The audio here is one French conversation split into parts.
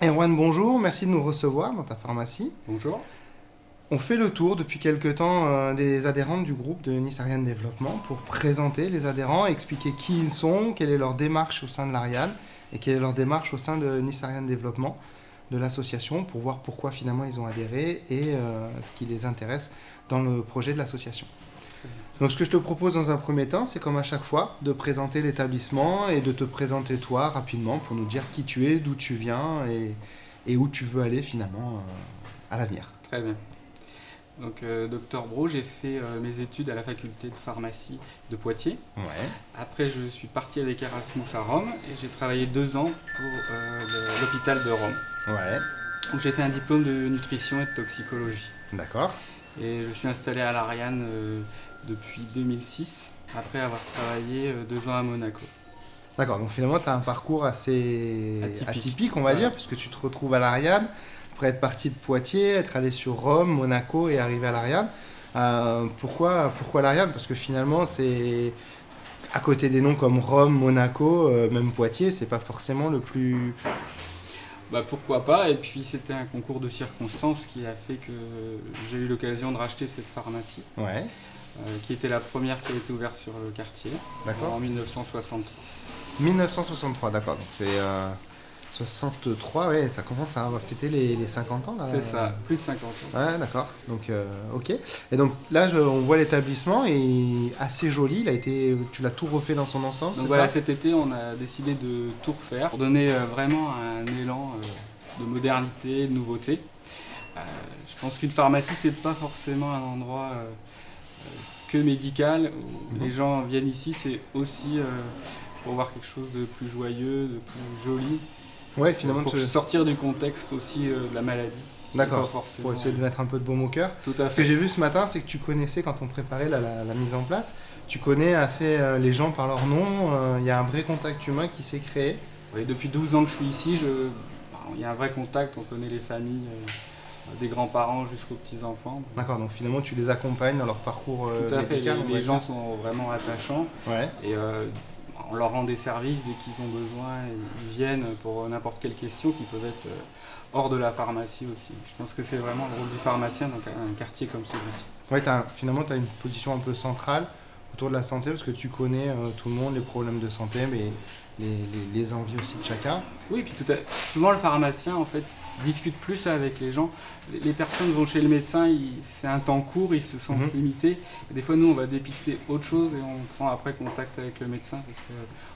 Erwan, bonjour, merci de nous recevoir dans ta pharmacie. Bonjour. On fait le tour depuis quelque temps des adhérents du groupe de Nice Ariane Développement pour présenter les adhérents, expliquer qui ils sont, quelle est leur démarche au sein de l'Ariane et quelle est leur démarche au sein de Nice Ariane Développement, de l'association, pour voir pourquoi finalement ils ont adhéré et ce qui les intéresse dans le projet de l'association. Donc ce que je te propose dans un premier temps, c'est comme à chaque fois, de présenter l'établissement et de te présenter toi rapidement pour nous dire qui tu es, d'où tu viens et où tu veux aller finalement à l'avenir. Très bien. Donc, Dr Bro, j'ai fait mes études à la faculté de pharmacie de Poitiers. Ouais. Après, je suis parti avec Erasmus à Rome et j'ai travaillé 2 ans pour l'hôpital de Rome, Ouais. où j'ai fait un diplôme de nutrition et de toxicologie. D'accord. Et je suis installé à l'Ariane depuis 2006, après avoir travaillé 2 ans à Monaco. D'accord. Donc finalement, tu as un parcours assez atypique, on va Ouais. dire, puisque tu te retrouves à l'Ariane, après être parti de Poitiers, être allé sur Rome, Monaco et arriver à l'Ariane. Pourquoi l'Ariane? Parce que finalement, c'est à côté des noms comme Rome, Monaco, même Poitiers, c'est pas forcément le plus. Bah, pourquoi pas, et puis c'était un concours de circonstances qui a fait que j'ai eu l'occasion de racheter cette pharmacie, Ouais. qui était la première qui a été ouverte sur le quartier D'accord. en 1963. 1963, d'accord. Donc c'est 63, ouais, ça commence à fêter les 50 ans là. C'est ça, plus de 50 ans. Ouais, d'accord. Donc ok. Et donc là, on voit l'établissement est assez joli. Tu l'as tout refait dans son ensemble, Donc c'est voilà, ça? cet été, on a décidé de tout refaire pour donner vraiment un élan de modernité, de nouveauté. Je pense qu'une pharmacie, c'est pas forcément un endroit que médical où les gens viennent ici, c'est aussi pour voir quelque chose de plus joyeux, de plus joli, Ouais, finalement. pour sortir du contexte aussi de la maladie. D'accord. Pas forcément. Pour essayer de mettre un peu de baume au cœur. Tout à Ce que fait. j'ai vu ce matin, c'est que tu connaissais, quand on préparait la mise en place, tu connais assez les gens par leur nom. Il y a un vrai contact humain qui s'est créé. Oui, depuis 12 ans que je suis ici, il y a un vrai contact, on connaît les familles, des grands-parents jusqu'aux petits-enfants. D'accord, donc finalement tu les accompagnes dans leur parcours Tout à fait, médical. on va les gens dire. sont vraiment attachants Ouais. et on leur rend des services dès qu'ils ont besoin, et ils viennent pour n'importe quelle question qui peuvent être hors de la pharmacie aussi. Je pense que c'est vraiment le rôle du pharmacien dans un quartier comme celui-ci. Ouais, finalement, tu as une position un peu centrale autour de la santé parce que tu connais tout le monde, les problèmes de santé, mais les envies aussi de chacun. Oui, puis souvent le pharmacien en fait discute plus avec les gens. Les personnes vont chez le médecin, c'est un temps court, ils se sentent limités. Et des fois, nous, on va dépister autre chose et on prend après contact avec le médecin parce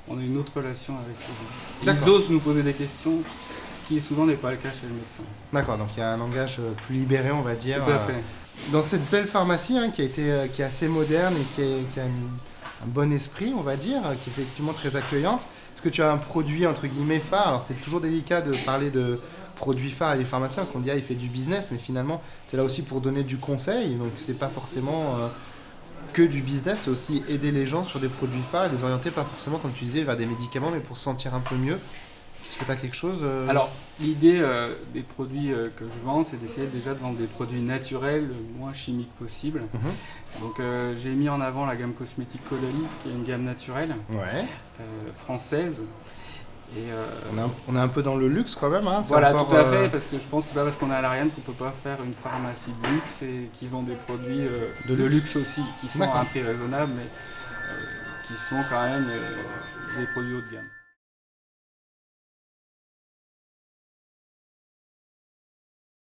qu'on a une autre relation avec les gens. D'accord. Ils osent nous poser des questions, ce qui souvent n'est pas le cas chez le médecin. D'accord, donc il y a un langage plus libéré, on va dire. Tout à fait. Dans cette belle pharmacie qui est assez moderne et qui a un bon esprit, on va dire, qui est effectivement très accueillante. Est-ce que tu as un produit entre guillemets phare? Alors c'est toujours délicat de parler de produits phares à des pharmaciens parce qu'on dit il fait du business, mais finalement tu es là aussi pour donner du conseil, donc c'est pas forcément que du business, c'est aussi aider les gens sur des produits phares et les orienter pas forcément comme tu disais vers des médicaments, mais pour se sentir un peu mieux. Est-ce que tu as quelque chose Alors, l'idée des produits que je vends, c'est d'essayer déjà de vendre des produits naturels, le moins chimiques possible. Donc, j'ai mis en avant la gamme cosmétique Caudalie, qui est une gamme naturelle, Ouais. française. Et, On est un peu dans le luxe quand même. C'est voilà, encore, tout à fait, parce que je pense que c'est pas parce qu'on est à l'Ariane qu'on peut pas faire une pharmacie de luxe et qui vend des produits De de luxe. luxe aussi, qui sont D'accord. à un prix raisonnable, mais qui sont quand même des produits haut de gamme.